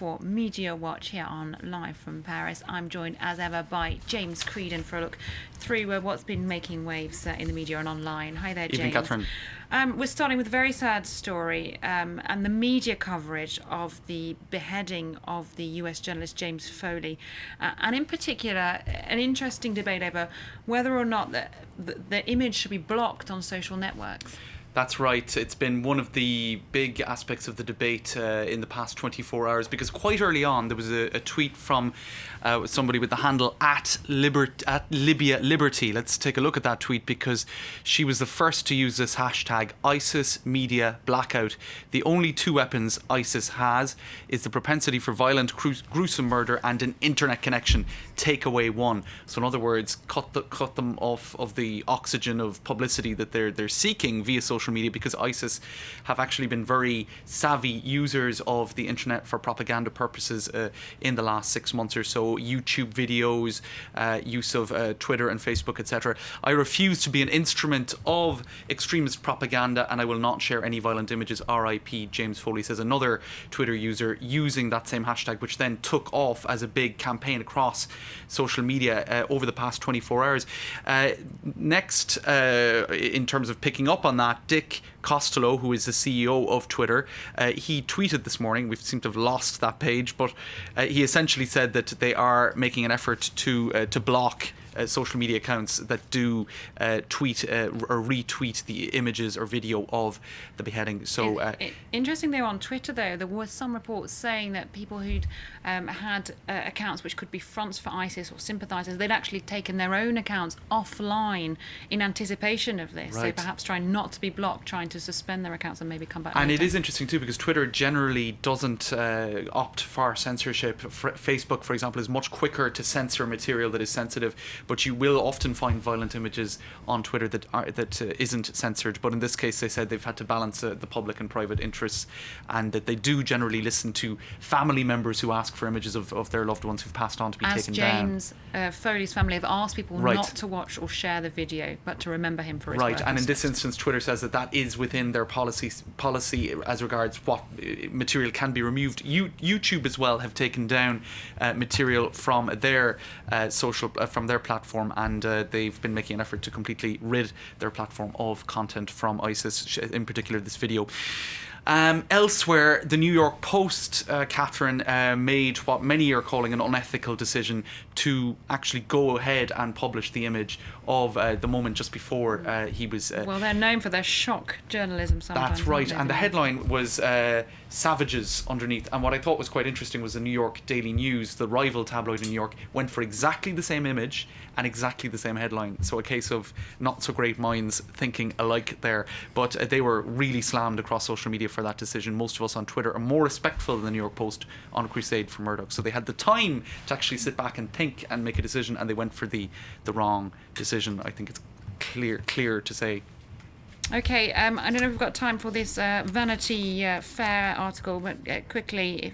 for Media Watch here on Live from Paris. I'm joined as ever by James Creedon for a look through what's been making waves in the media and online. Hi there, James. Evening, Catherine. We're starting with a very sad story and the media coverage of the beheading of the US journalist James Foley, and in particular an interesting debate over whether or not the image should be blocked on social networks. That's right. It's been one of the big aspects of the debate in the past 24 hours, because quite early on there was a tweet from somebody with the handle at Libya Liberty. Let's take a look at that tweet, because she was the first to use this hashtag ISIS Media Blackout. The only two weapons ISIS has is the propensity for violent, gruesome murder and an internet connection. Take away one. So in other words, cut them off of the oxygen of publicity that they're seeking via social media, because ISIS have actually been very savvy users of the internet for propaganda purposes in the last 6 months or so. YouTube videos, use of Twitter and Facebook, etc. I refuse to be an instrument of extremist propaganda, and I will not share any violent images. R.I.P. James Foley, says another Twitter user using that same hashtag, which then took off as a big campaign across social media over the past 24 hours. Next, in terms of picking up on that, Dick Costello, who is the CEO of Twitter, he tweeted this morning. We seem to have lost that page, but he essentially said that they are making an effort to block social media accounts that do tweet or retweet the images or video of the beheading. So interesting though, on Twitter though, there was some reports saying that people who'd had accounts which could be fronts for ISIS or sympathisers, they'd actually taken their own accounts offline in anticipation of this. Right. So perhaps trying not to be blocked, trying to suspend their accounts and maybe come back and later. It is interesting too, because Twitter generally doesn't opt for censorship. Facebook, for example, is much quicker to censor material that is sensitive, but you will often find violent images on Twitter that isn't censored. But in this case, they said they've had to balance the public and private interests, and that they do generally listen to family members who ask for images of their loved ones who've passed on to be taken down. As James Foley's family have asked people Right. not to watch or share the video, but to remember him for his Right, work and in instead. this instance, Twitter says that is within their policy as regards what material can be removed. YouTube as well have taken down material from their from their platform, and they've been making an effort to completely rid their platform of content from ISIS, in particular this video. Elsewhere, the New York Post, Catherine, made what many are calling an unethical decision to actually go ahead and publish the image of the moment just before he was... well, they're known for their shock journalism sometimes. That's right, and the they? headline was savages underneath. And what I thought was quite interesting was the New York Daily News, the rival tabloid in New York, went for exactly the same image and exactly the same headline. So a case of not so great minds thinking alike there. But they were really slammed across social media for that decision. Most of us on Twitter are more respectful than the New York Post on a crusade for Murdoch. So they had the time to actually sit back and think and make a decision, and they went for the wrong decision. I think it's clear to say. Okay, I don't know if we've got time for this Vanity Fair article, but quickly,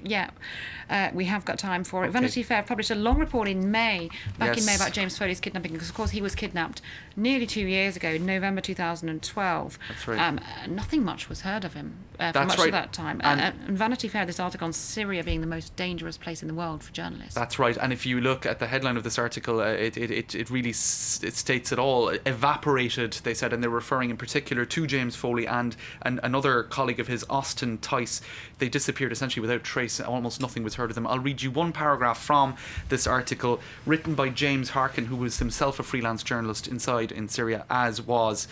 we have got time for it. Okay. Vanity Fair published a long report in May, in May, Yes. about James Foley's kidnapping, because of course he was kidnapped nearly 2 years ago, in November 2012. That's right. Nothing much was heard of him for That's much right. of that time. And Vanity Fair, this article on Syria being the most dangerous place in the world for journalists. That's right, and if you look at the headline of this article, it really states it all. Evaporated, they said, and they're referring in particular to James Foley and another colleague of his, Austin Tice. They disappeared essentially without trace. Almost nothing was heard of them. I'll read you one paragraph from this article, written by James Harkin, who was himself a freelance journalist in Syria, as was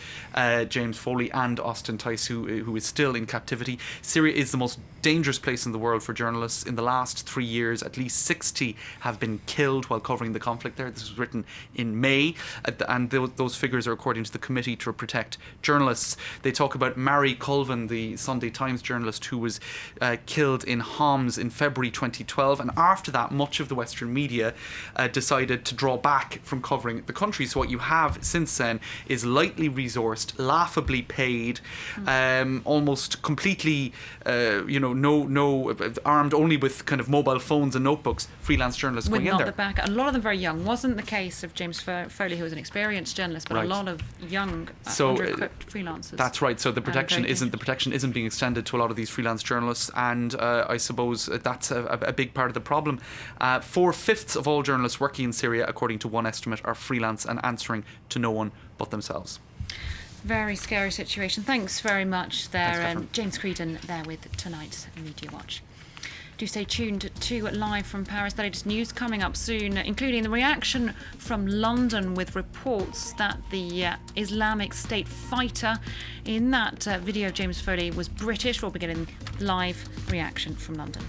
James Foley and Austin Tice, who is still in captivity. Syria is the most dangerous place in the world for journalists. In the last 3 years, at least 60 have been killed while covering the conflict there. This was written in May, and those figures are according to the Committee to Protect Journalists. They talk about Mary Colvin, the Sunday Times journalist who was killed in Homs in February 2012, and after that much of the Western media decided to draw back from covering the country. So what you have since then is lightly resourced, laughably paid, almost completely no armed only with kind of mobile phones and notebooks, freelance journalists With going in not there. the back, a lot of them very young. Wasn't the case of James Foley, who was an experienced journalist, but Right. a lot of young, So under-equipped freelancers. freelancers. That's right. So the protection very isn't being extended to a lot of these freelance journalists, and I suppose that's a big part of the problem. 4/5 of all journalists working in Syria, according to one estimate, are freelance and answering to no one but themselves. Very scary situation. Thanks very much there. Thanks, James Creedon there with tonight's Media Watch. Do stay tuned to Live from Paris. The latest news coming up soon, including the reaction from London with reports that the Islamic State fighter in that video, James Foley, was British. We'll be getting live reaction from London.